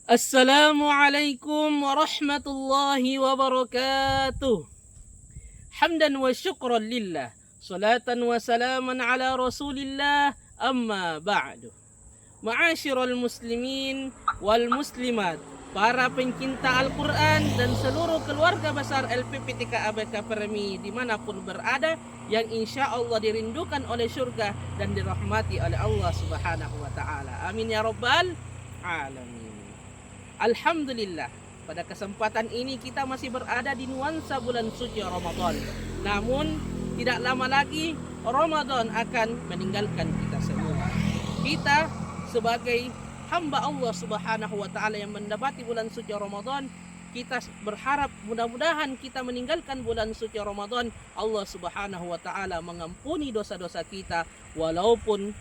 Assalamualaikum warahmatullahi wabarakatuh. Hamdan wa syukran lillah. Salatan wa salaman ala rasulillah. Amma ba'du. Ma'asyiral muslimin wal muslimat, para pencinta Al-Quran dan seluruh keluarga besar LPPTK ABK Permi dimanapun berada, yang insya Allah dirindukan oleh surga dan dirahmati oleh Allah subhanahu wa ta'ala. Amin ya rabbal alamin. Alhamdulillah, pada kesempatan ini kita masih berada di nuansa bulan suci Ramadan. Namun tidak lama lagi Ramadan akan meninggalkan kita semua. Kita sebagai hamba Allah subhanahu wa ta'ala yang mendapati bulan suci Ramadan, kita berharap mudah-mudahan kita meninggalkan bulan suci Ramadan, Allah subhanahu wa ta'ala mengampuni dosa-dosa kita walaupun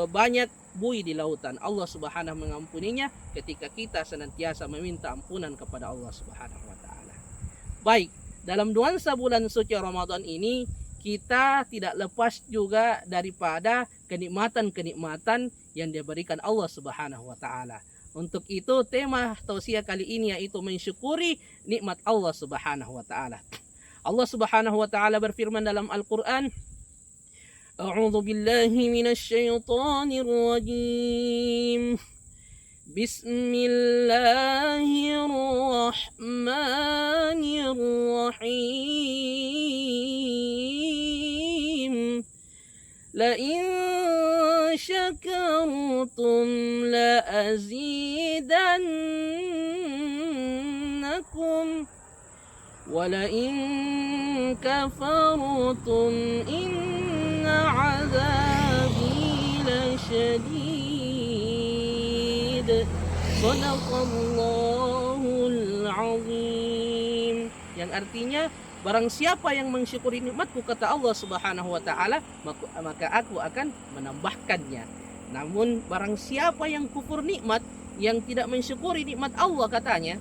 banyak buih di lautan. Allah subhanahu mengampuninya ketika kita senantiasa meminta ampunan kepada Allah subhanahu wa ta'ala. Baik, dalam nuansa bulan suci Ramadan ini, kita tidak lepas juga daripada kenikmatan-kenikmatan yang diberikan Allah subhanahu wa ta'ala. Untuk itu tema tausiah kali ini yaitu mensyukuri nikmat Allah subhanahu wa ta'ala. Allah subhanahu wa ta'ala berfirman dalam Al-Quran, A'udzu billahi minasyaitonir rajim. Bismillahirrahmanirrahim. La in syakartum la azidannakum wa la in kafartum azabi lasyadid. Shadaqallahul azim. Yang artinya, barang siapa yang mensyukuri nikmatku, kata Allah subhanahu wa ta'ala, maka aku akan menambahkannya. Namun barang siapa yang kufur nikmat, yang tidak mensyukuri nikmat Allah, katanya,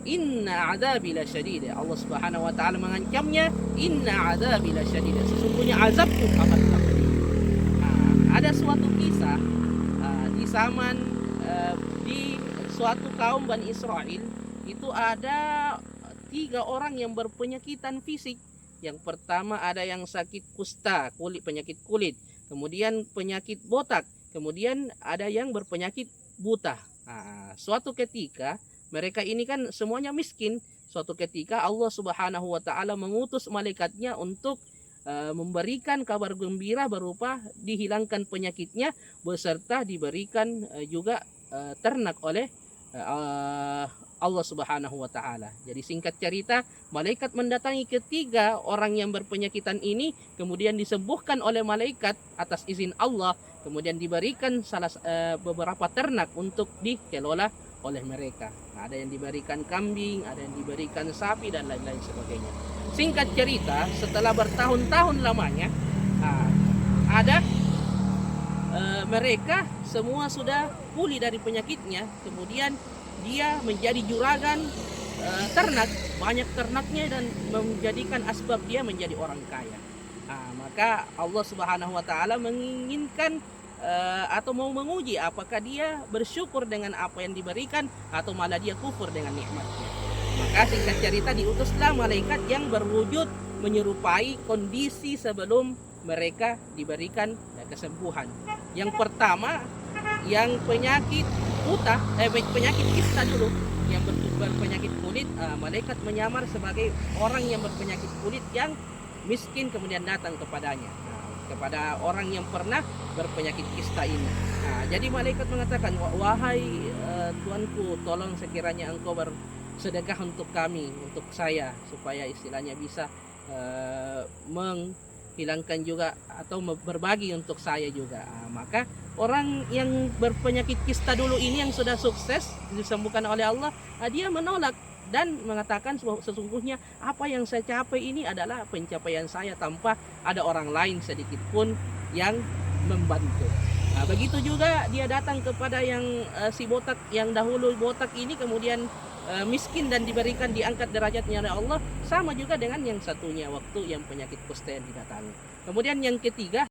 inna azabi lasyadid. Allah subhanahu wa ta'ala mengancamnya, inna azabi lasyadid, sesungguhnya azabku amat pedih. Ada suatu kisah di zaman di suatu kaum Bani Israel, itu ada 3 orang yang berpenyakitan fisik. Yang pertama ada yang sakit kusta, penyakit kulit, kemudian penyakit botak, kemudian ada yang berpenyakit buta. Suatu ketika, mereka ini kan semuanya miskin. Suatu ketika Allah subhanahu wa ta'ala mengutus malaikatnya untuk memberikan kabar gembira berupa dihilangkan penyakitnya, beserta diberikan juga ternak oleh Allah subhanahu wa ta'ala. Jadi singkat cerita, malaikat mendatangi ketiga orang yang berpenyakitan ini, kemudian disembuhkan oleh malaikat atas izin Allah, kemudian diberikan beberapa ternak untuk dikelola oleh mereka. Ada yang diberikan kambing, ada yang diberikan sapi, dan lain-lain sebagainya. Singkat cerita, setelah bertahun-tahun lamanya, mereka semua sudah pulih dari penyakitnya. Kemudian dia menjadi juragan ternak, banyak ternaknya, dan menjadikan asbab dia menjadi orang kaya. Maka Allah subhanahu wa ta'ala menginginkan atau mau menguji apakah dia bersyukur dengan apa yang diberikan atau malah dia kufur dengan nikmatnya. Maka singkat cerita, diutuslah malaikat yang berwujud menyerupai kondisi sebelum mereka diberikan kesembuhan. Yang pertama, yang penyakit buta, penyakit kista dulu, yang berpenyakit kulit, malaikat menyamar sebagai orang yang berpenyakit kulit yang miskin, kemudian datang kepadanya, kepada orang yang pernah berpenyakit kista ini. Jadi malaikat mengatakan, wahai tuanku, tolong sekiranya engkau bersedekah untuk kami, untuk saya, supaya istilahnya bisa menghilangkan juga atau berbagi untuk saya juga. Maka orang yang berpenyakit kista dulu ini yang sudah sukses disembuhkan oleh Allah, dia menolak dan mengatakan sesungguhnya apa yang saya capai ini adalah pencapaian saya tanpa ada orang lain sedikit pun yang membantu. Begitu juga dia datang kepada yang si botak, yang dahulu botak ini kemudian miskin dan diberikan, diangkat derajatnya oleh Allah, sama juga dengan yang satunya waktu yang penyakit kusta yang didatangi. Kemudian yang ketiga,